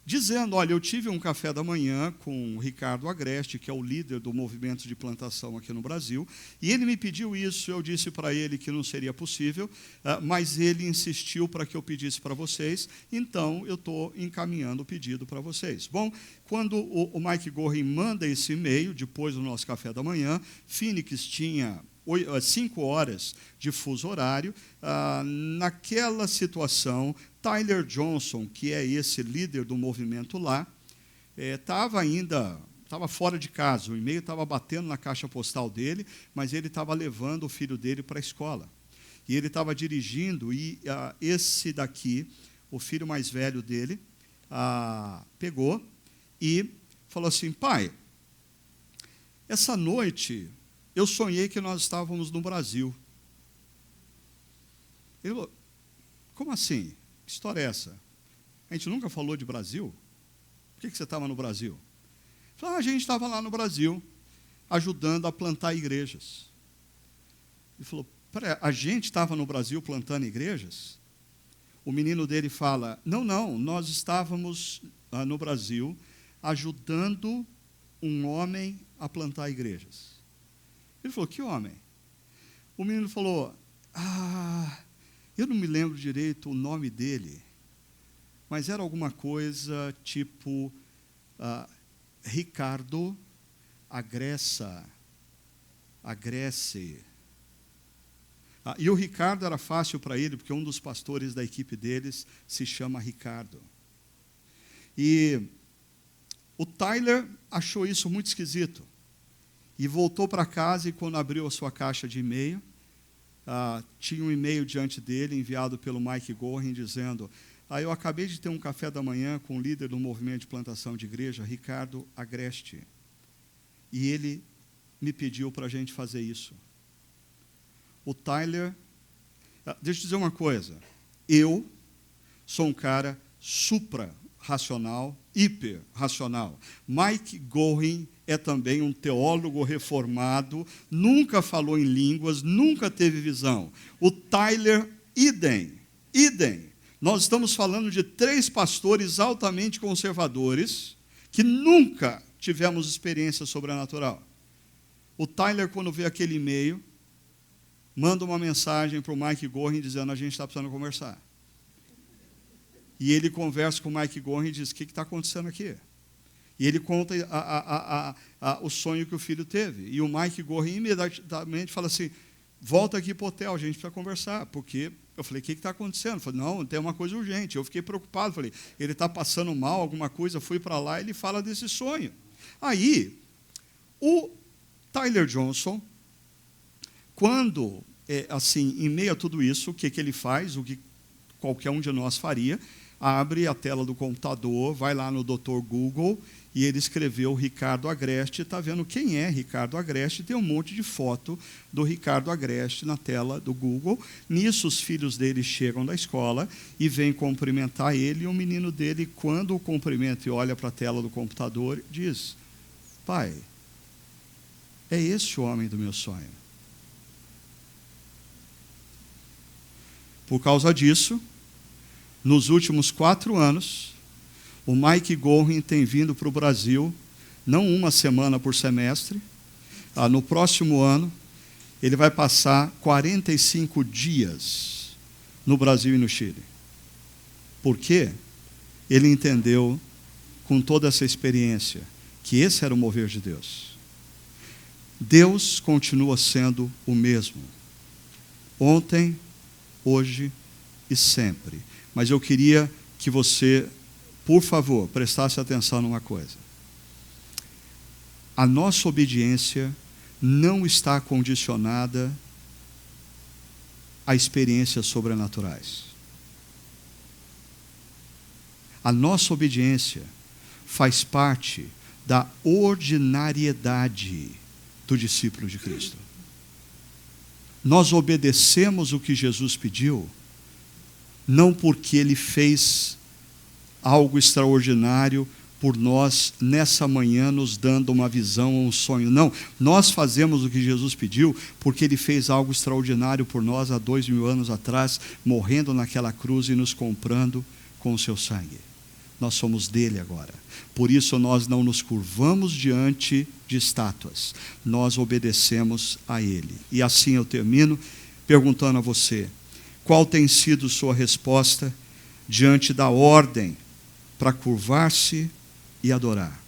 dizendo: olha, eu tive um café da manhã com o Ricardo Agreste, que é o líder do movimento de plantação aqui no Brasil, e ele me pediu isso. Eu disse para ele que não seria possível, mas ele insistiu para que eu pedisse para vocês, então eu estou encaminhando o pedido para vocês. Bom, quando o Mike Gorin manda esse e-mail, depois do nosso café da manhã, Phoenix tinha 5 horas de fuso horário. Naquela situação, Tyler Johnson, que é esse líder do movimento lá, estava fora de casa. O e-mail estava batendo na caixa postal dele, mas ele estava levando o filho dele para a escola. E ele estava dirigindo, e esse daqui, o filho mais velho dele, pegou e falou assim: pai, essa noite eu sonhei que nós estávamos no Brasil. Ele falou: como assim? Que história é essa? A gente nunca falou de Brasil? Por que você estava no Brasil? Ele falou: a gente estava lá no Brasil, ajudando a plantar igrejas. Ele falou: peraí, a gente estava no Brasil plantando igrejas? O menino dele fala: não, nós estávamos no Brasil ajudando um homem a plantar igrejas. Ele falou: que homem? O menino falou: eu não me lembro direito o nome dele, mas era alguma coisa tipo Ricardo Agreste. E o Ricardo era fácil para ele, porque um dos pastores da equipe deles se chama Ricardo. E o Tyler achou isso muito esquisito. E voltou para casa, e quando abriu a sua caixa de e-mail, tinha um e-mail diante dele, enviado pelo Mike Gorin, dizendo: eu acabei de ter um café da manhã com o líder do movimento de plantação de igreja, Ricardo Agreste, e ele me pediu para a gente fazer isso. O Tyler, deixa eu dizer uma coisa, eu sou um cara supra-racional, hiper-racional. Mike Gorin é também um teólogo reformado, nunca falou em línguas, nunca teve visão. O Tyler, idem. Nós estamos falando de 3 pastores altamente conservadores que nunca tivemos experiência sobrenatural. O Tyler, quando vê aquele e-mail, manda uma mensagem para o Mike Gorin dizendo: a gente está precisando conversar. E ele conversa com o Mike Gorin e diz: o que está acontecendo aqui? E ele conta o sonho que o filho teve. E o Mike Gorin imediatamente fala assim: volta aqui para o hotel, a gente precisa conversar. Porque eu falei: o que está acontecendo? Eu falei: não, tem uma coisa urgente. Eu fiquei preocupado, falei: ele está passando mal, alguma coisa. Fui para lá e ele fala desse sonho. Aí, o Tyler Johnson, quando, em meio a tudo isso, o que ele faz, o que qualquer um de nós faria, abre a tela do computador, vai lá no Dr. Google, e ele escreveu Ricardo Agreste, está vendo quem é Ricardo Agreste, tem um monte de foto do Ricardo Agreste na tela do Google. Nisso, os filhos dele chegam da escola e vêm cumprimentar ele, e o menino dele, quando o cumprimenta e olha para a tela do computador, diz: pai, é esse o homem do meu sonho. Por causa disso, nos últimos 4 anos, o Mike Gorin tem vindo para o Brasil, não uma semana por semestre. No próximo ano, ele vai passar 45 dias no Brasil e no Chile. Por quê? ele entendeu, com toda essa experiência, que esse era o mover de Deus. Deus continua sendo o mesmo, ontem, hoje e sempre. Mas eu queria que você, por favor, prestasse atenção numa coisa. A nossa obediência não está condicionada a experiências sobrenaturais. A nossa obediência faz parte da ordinariedade do discípulo de Cristo. Nós obedecemos o que Jesus pediu, não porque Ele fez algo extraordinário por nós nessa manhã, nos dando uma visão ou um sonho. Não, nós fazemos o que Jesus pediu porque Ele fez algo extraordinário por nós há 2000 anos atrás, morrendo naquela cruz e nos comprando com o seu sangue. Nós somos dele agora. Por isso nós não nos curvamos diante de estátuas. Nós obedecemos a Ele. E assim eu termino perguntando a você, qual tem sido sua resposta diante da ordem para curvar-se e adorar?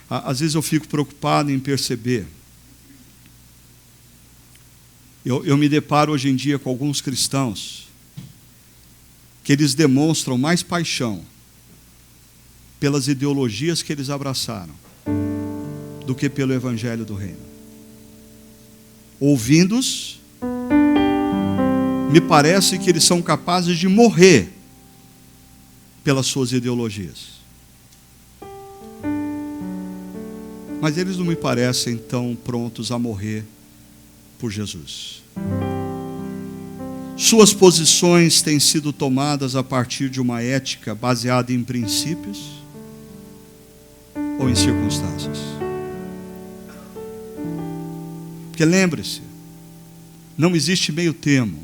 Às vezes eu fico preocupado em perceber. Eu me deparo hoje em dia com alguns cristãos que eles demonstram mais paixão pelas ideologias que eles abraçaram do que pelo evangelho do reino. Ouvindo-os, me parece que eles são capazes de morrer pelas suas ideologias. Mas eles não me parecem tão prontos a morrer por Jesus. Suas posições têm sido tomadas a partir de uma ética baseada em princípios ou em circunstâncias? Porque lembre-se, não existe meio termo.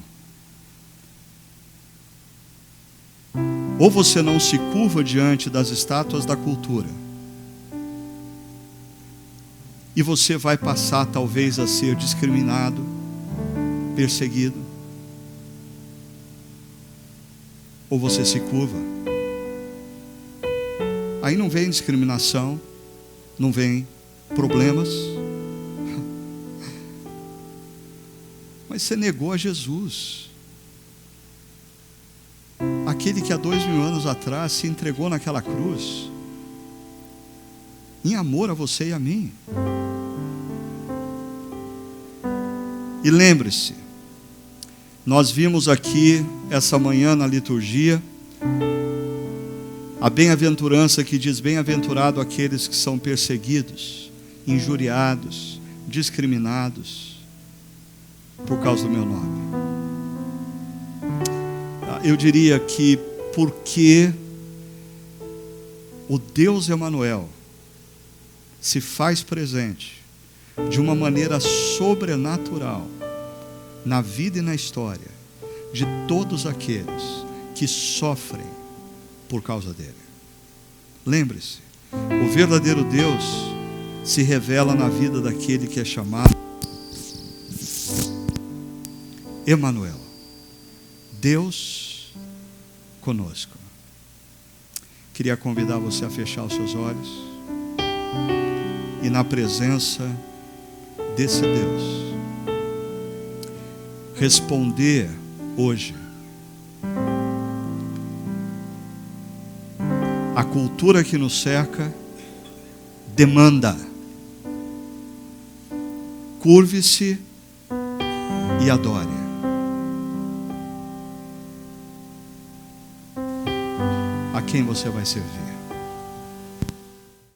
Ou você não se curva diante das estátuas da cultura, e você vai passar talvez a ser discriminado, perseguido, ou você se curva. Aí não vem discriminação, não vem problemas, mas você negou a Jesus, aquele que há 2000 anos atrás se entregou naquela cruz, em amor a você e a mim. E lembre-se, nós vimos aqui essa manhã na liturgia a bem-aventurança que diz: bem-aventurado aqueles que são perseguidos, injuriados, discriminados por causa do meu nome. Eu diria que porque o Deus Emanuel se faz presente de uma maneira sobrenatural na vida e na história de todos aqueles que sofrem por causa dele. Lembre-se, o verdadeiro Deus se revela na vida daquele que é chamado Emanuel, Deus conosco. Queria convidar você a fechar os seus olhos e, na presença desse Deus, responder hoje. A cultura que nos cerca demanda: curve-se e adore. A quem você vai servir?